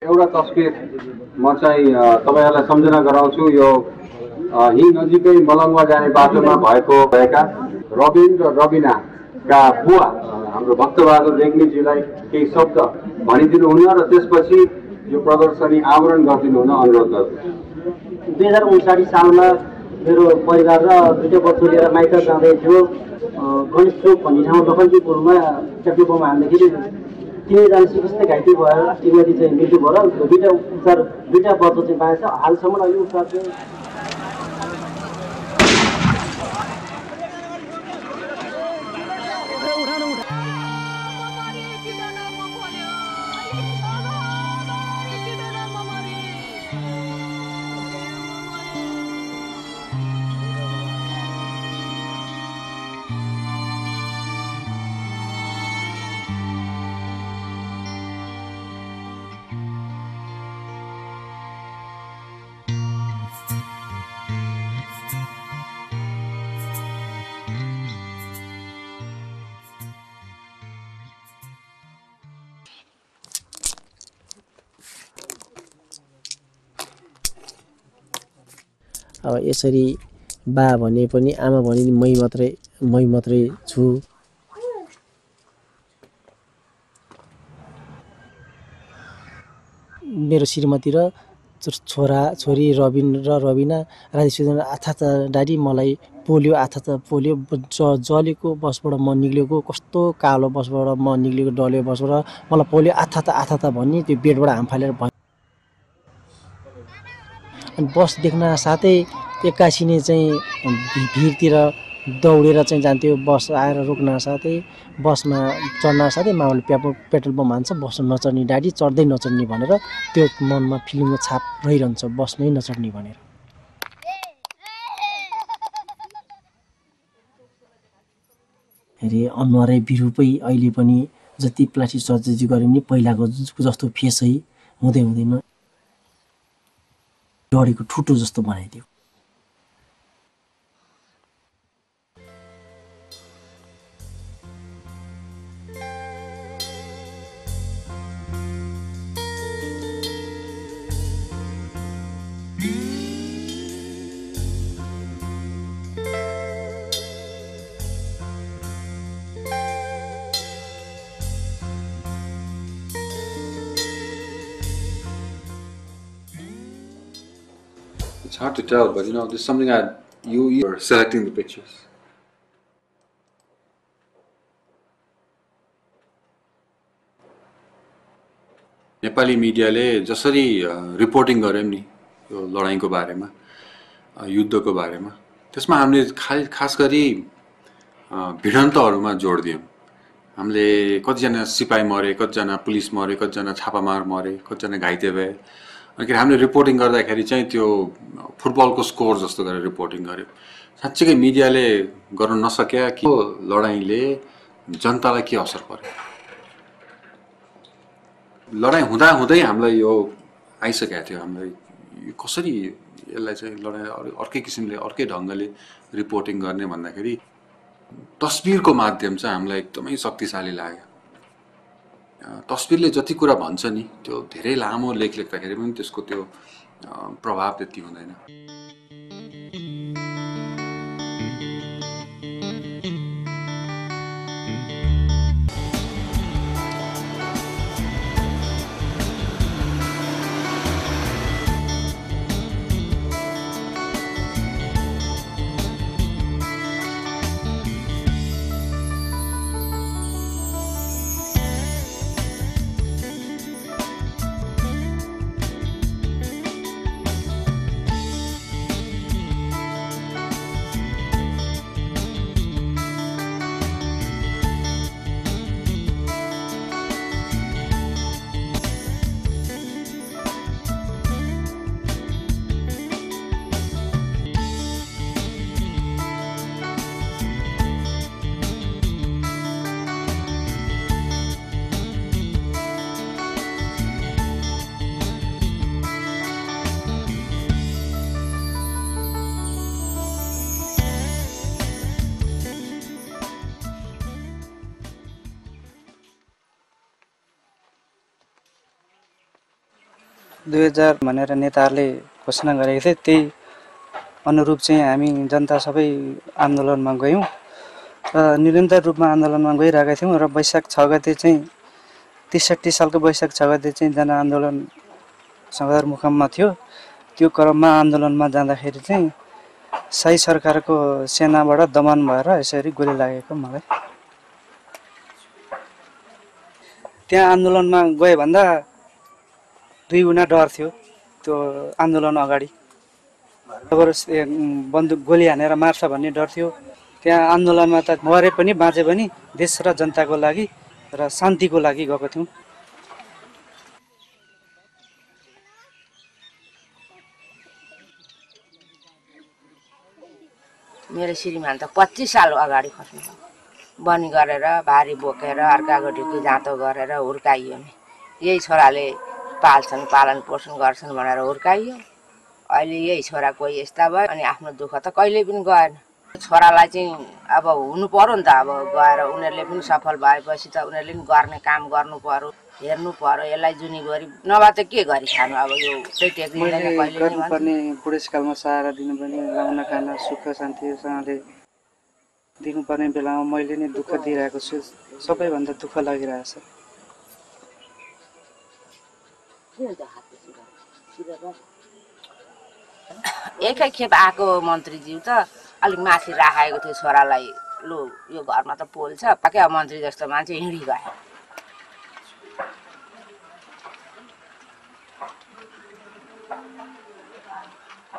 एउटा तस्बिर म चाहिँ तपाईहरुलाई सम्झना गराउँछु। यो यही नजिकै मलङ्गवा जाने बाटोमा भएका रबिन र रबिनाका बुवा हाम्रो भक्तबहादुर रेग्मीजीलाई केही शब्द भनिदिनु हुन र त्यसपछि यो प्रदर्शनी आवरण गरिदिनु हुन अनुरोध गर्छु। 2059 सालमा मेरो परिवार र दुईटा बच्चा लिएर माइत जाँदै थियो। गणेश चोक भन्ने ठाउँ लखनजीपुरमा ट्याक्टर बम हान्दाखेरि तिनैजना सिकिस्त घाइते भएर श्रीमती चाहिँ मृत्यु भयो। दुईटा बच्चा चाहिँ बाँचेछ। हालसम्म अहिले उपचार चाहिँ अब यसरी बा भने पनि आमा भने मै मात्रै छु। मेरो श्रीमती र छोरी रबिन र रबिना राधिसुदन आथा डाडी मलाई पोलियो पोलियो जलेको बसबाट म निक्लेको, कस्तो कालो बसबाट म निक्लेको, डल्यो बसबाट मलाई पोलियो आथा भन्ने त्यो बेडबाट हाम फालेर भन्यो। अनि बस देख्न साथै एक्कासी नै चाहिँ भिरतिर दौडेर चाहिँ जान्थ्यो। बस आएर रोक्न साथै बसमा चढ्न साथै माओले पेट्रोल बम हान्छ, बस नचढ्ने डाडी, चढ्दै नचढ्ने भनेर त्यो मनमा फिलिङको छाप रहिरहन्छ बसमै नचढ्ने भनेर। अरे अनुहारै बिरुपै अहिले पनि जति प्लास्टिक सर्जरी गरे पनि पहिलाको जस्तो फेसै हुँदैन, डढेको ठुटो जस्तो बनाइदियो। It's hard to tell, but there's something that you're selecting the pictures. Nepali मिडियाले जसरी रिपोर्टिङ गर्यो नि यो लडाईँको बारेमा, युद्धको बारेमा, त्यसमा हामीले खास गरी भिडन्तहरूमा जोड दियौँ। हामीले कतिजना सिपाही मरे, कतिजना पुलिस मरे, कतिजना छापामार मरे, कतिजना घाइते भए। अनि हामीले रिपोर्टिङ गर्दाखेरि चाहिँ त्यो फुटबलको स्कोर जस्तो गरेर रिपोर्टिङ गर्यो। साँच्चै मिडियाले गर्न नसक्या कि लडाईँले जनतालाई के असर पर्यो। लडाईँ हुँदै हामीलाई यो आइसकेको थियो। हामीलाई कसरी यसलाई चाहिँ लडाईँ अर्कै किसिमले अर्कै ढङ्गले रिपोर्टिङ गर्ने भन्दाखेरि तस्बिरको माध्यम चाहिँ हामीलाई एकदमै शक्तिशाली लाग्यो। तस्बिरले जति कुरा भन्छ नि त्यो धेरै लामो लेख लेख्दाखेरि पनि त्यसको त्यो प्रभाव त्यति हुँदैन। 2000 भनेर नेताहरूले घोषणा गरेको थिए, त्यही अनुरूप चाहिँ हामी जनता सबै आन्दोलनमा गयौँ र निरन्तर रूपमा आन्दोलनमा गइरहेका थियौँ। र वैशाख 6 गते चाहिँ 63 सालको वैशाख 6 गते चाहिँ जनआन्दोलन सदरमुकाममा थियो। त्यो क्रममा आन्दोलनमा जाँदाखेरि चाहिँ शाही सरकारको सेनाबाट दमन भएर यसरी गोली लागेको मलाई। त्यहाँ आन्दोलनमा गए भन्दा 2 गुणा डर थियो त्यो आन्दोलन अगाडि। बन्दुक गोली हानेर मार्छ भन्ने डर थियो। त्यहाँ आन्दोलनमा त मरे पनि बाँचे पनि देश र जनताको लागि र शान्तिको लागि गएको थियौँ। मेरो श्रीमान त 25 साल अगाडि खस्नु बनी गरेर भारी बोकेर अर्काको ढुकी जाँतो गरेर हुर्काइयो नि। यही छोराले पाल्छन् पालन पोषण गर्छन् भनेर हुर्काइयो। अहिले यही छोरा कोही यस्ता भयो अनि आफ्नो दुःख त कहिले पनि गएन। छोरालाई चाहिँ अब हुनु पर्यो नि त, अब गएर उनीहरूले पनि सफल भएपछि त उनीहरूले पनि गर्ने काम गर्नु पर्यो, हेर्नु पर्यो। यसलाई जुनी गरी नभए त के गरी खानु, अब यो त्यही टेक्निकले कहिले गर्नुपर्ने बुढेसकालमा सहारा दिनुपर्ने, लाउन खान सुख शान्तिसँगले दिनुपर्ने बेलामा मैले नै दुःख दिइरहेको छु। सबैभन्दा दुःख लागिरहेछ। एकैखेप आएको मन्त्रीज्यू त अलिक माथि राखेको थियो छोरालाई, लु यो घरमा त पोल छ, क्या मन्त्री जस्तो मान्छे हिँडी गयो।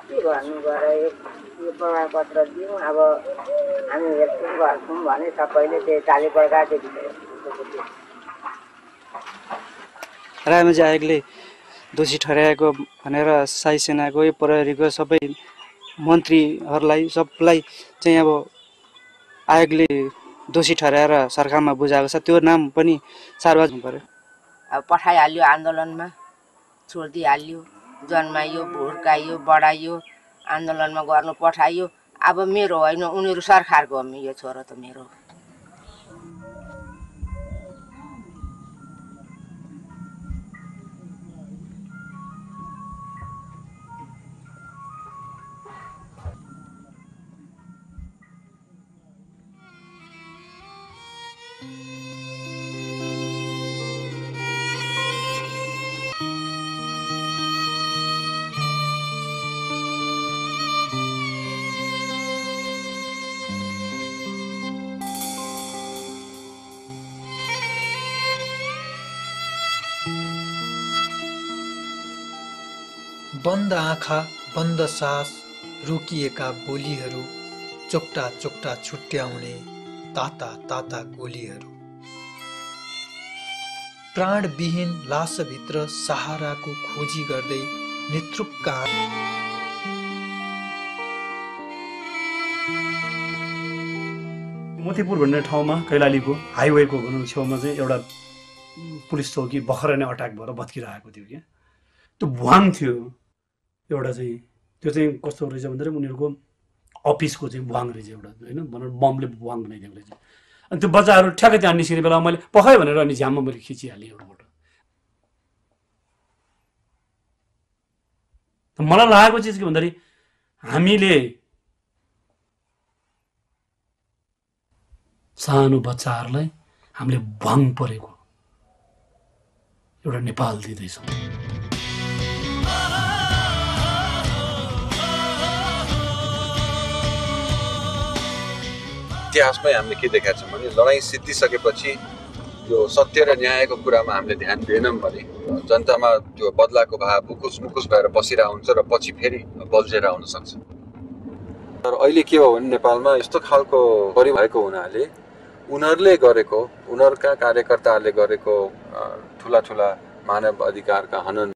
के गर्नु गरे यो प्रमाणपत्र दिउँ, अब हामी हेर्छौँ गर्छौँ भने सबैले त्यही ताली बजाएको थियो। रायमाझी आयोगले दोषी ठहराएको भनेर शाही सेनाको प्रहरीको सबै मन्त्रीहरूलाई सबलाई चाहिँ अब आयोगले दोषी ठहराएर सरकारमा बुझाएको छ। त्यो नाम पनि सार्वजनिक पर्यो। अब पठाइहाल्यो आन्दोलनमा, छोडिदिइहाल्यो, जन्माइयो, हुर्काइयो, बढाइयो, आन्दोलनमा गर्नु पठाइयो। अब मेरो होइन, उनीहरू सरकारको हो। यो छोरो त मेरो हो। बन्द आँखा, बन्द सास, रोकिएका बोलीहरू, चोक्टा चोक्टा छुट्याउने ताता ताता गोलीहरू, प्राणविहीन लासभित्र सहाराको खोजी गर्दै नेत्रुक्का मोतीपुर भन्ने ठाउँमा कैलालीको हाइवेको छेउमा चाहिँ एउटा पुलिस चौकी भर्खरै नै अट्याक भएर भत्किरहेको थियो क्या। त्यो भुवाङ थियो एउटा चाहिँ, त्यो चाहिँ कस्तो रहेछ भन्दाखेरि उनीहरूको अफिसको चाहिँ भुवाङ रहेछ एउटा, होइन भनेर बमले भुवाङ बनाइदिएको रहेछ। अनि त्यो बच्चाहरू ठ्याक्कै त्यहाँ निस्किने बेला मैले पखायो भनेर अनि झ्याममा मैले खिचिहालेँ एउटा फोटो। मलाई लागेको चिज के भन्दाखेरि हामीले सानो बच्चाहरूलाई हामीले भङ परेको एउटा नेपाल दिँदैछौँ। इतिहासमै हामीले के देखाएको छौँ भने लडाइँ सिद्धिसकेपछि यो सत्य र न्यायको कुरामा हामीले ध्यान दिएनौँ भने जनतामा त्यो बदलाको भाव उकुस मुकुस भएर बसिरहेको हुन्छ र पछि फेरि बल्झेर आउन सक्छ। तर अहिले के हो भने नेपालमा यस्तो खालको परिभएको हुनाले उनीहरूले गरेको, उनीहरूका कार्यकर्ताहरूले गरेको ठुला ठुला मानव अधिकारका हनन